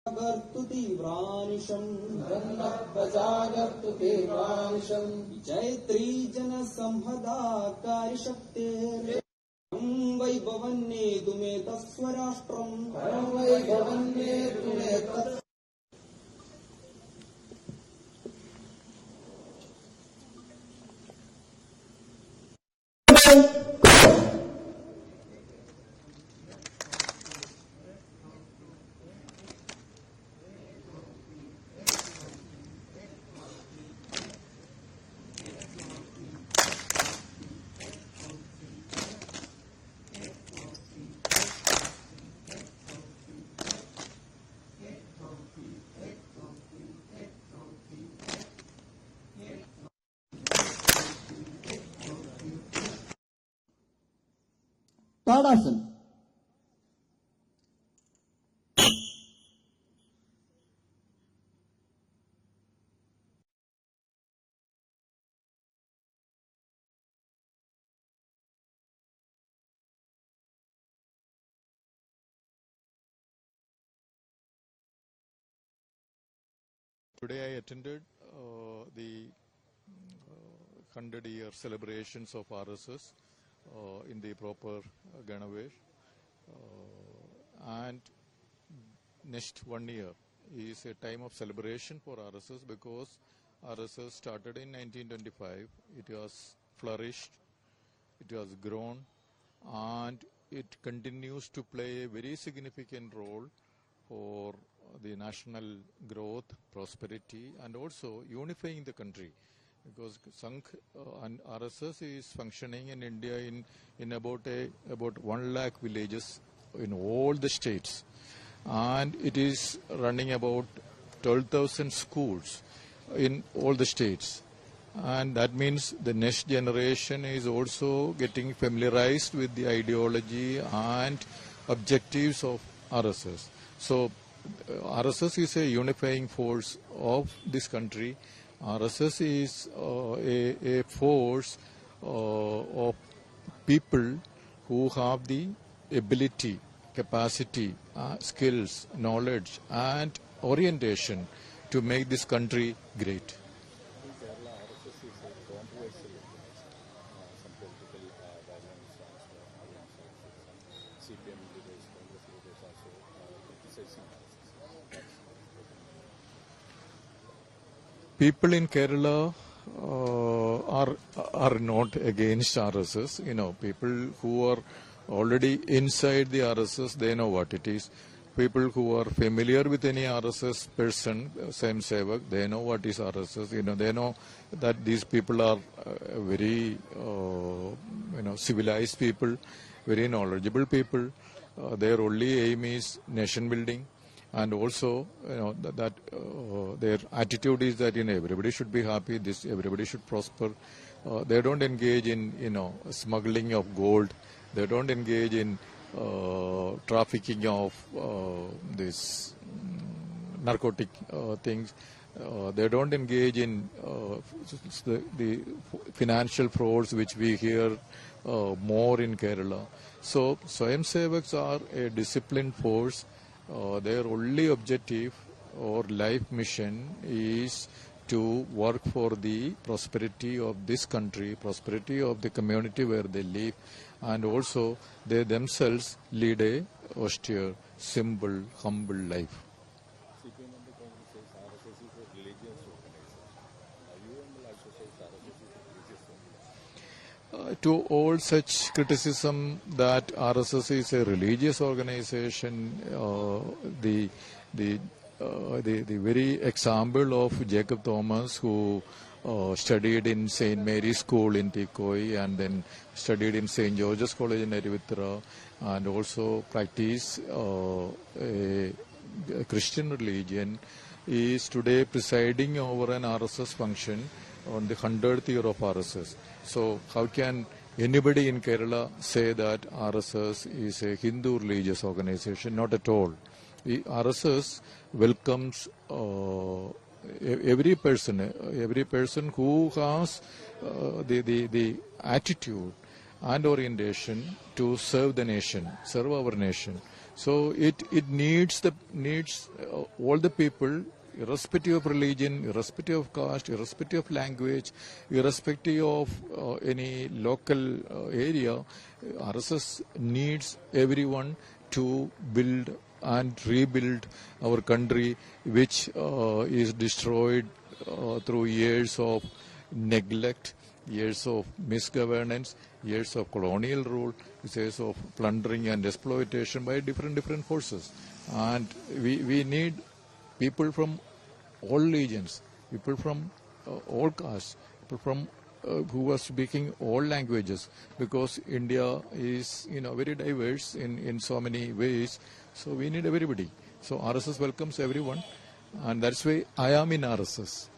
गर्तु तीव्रानिशम् गन्धप्रजागर्तु तीव्रानिशम् जैत्री जनसंहदाकारिशक्तेर् वै भवन्नेतुमेतस्वराष्ट्रम् परं वै भवन्नेतुमेतत् ताड़ासन। Today I attended the 100-year celebrations of RSS in the proper Ganavesh. And next 1 year is a time of celebration for RSS because RSS started in 1925. It was flourished, it has grown, and it continues to play a very significant role for the national growth, prosperity, and also unifying the country. Because Sangh and RSS is functioning in India in about 1 lakh villages in all the states, and it is running about 12,000 schools in all the states. And that means the next generation is also getting familiarized with the ideology and objectives of RSS. So RSS is a unifying force of this country. RSS is a force of people who have the ability, capacity, skills, knowledge, and orientation to make this country great. People in Kerala are not against RSS. You know, people who are already inside the RSS, they know what it is. People who are familiar with any RSS person, Swayam Sevak, they know what is RSS. You know, they know that these people are very, civilized people, very knowledgeable people. Their only aim is nation building. And also, that their attitude is that everybody should be happy. Everybody should prosper. They don't engage in smuggling of gold. They don't engage in trafficking of this narcotic things. They don't engage in the financial frauds which we hear more in Kerala. So Swayam Sevaks are a disciplined force. Their only objective or life mission is to work for the prosperity of this country, prosperity of the community where they live, and also they themselves lead a austere, simple, humble life. To all such criticism that RSS is a religious organization, the very example of Jacob Thomas, who studied in St. Mary's School in Tikoi and then studied in St. George's College in Arivitra, and also practiced a Christian religion, is today presiding over an RSS function on the 100th year of RSS. So how can anybody in Kerala say that RSS is a Hindu religious organization? Not at all. The RSS welcomes every person who has the attitude and orientation to serve the nation, serve our nation. So it needs all the people, irrespective of religion, irrespective of caste, irrespective of language, irrespective of any local area. RSS needs everyone to build and rebuild our country, which is destroyed through years of neglect, years of misgovernance, years of colonial rule, years of plundering and exploitation by different forces. And we need people from all regions, people from all castes, people from who are speaking all languages, because India is very diverse in so many ways. So we need everybody. So RSS welcomes everyone, and that's why I am in RSS.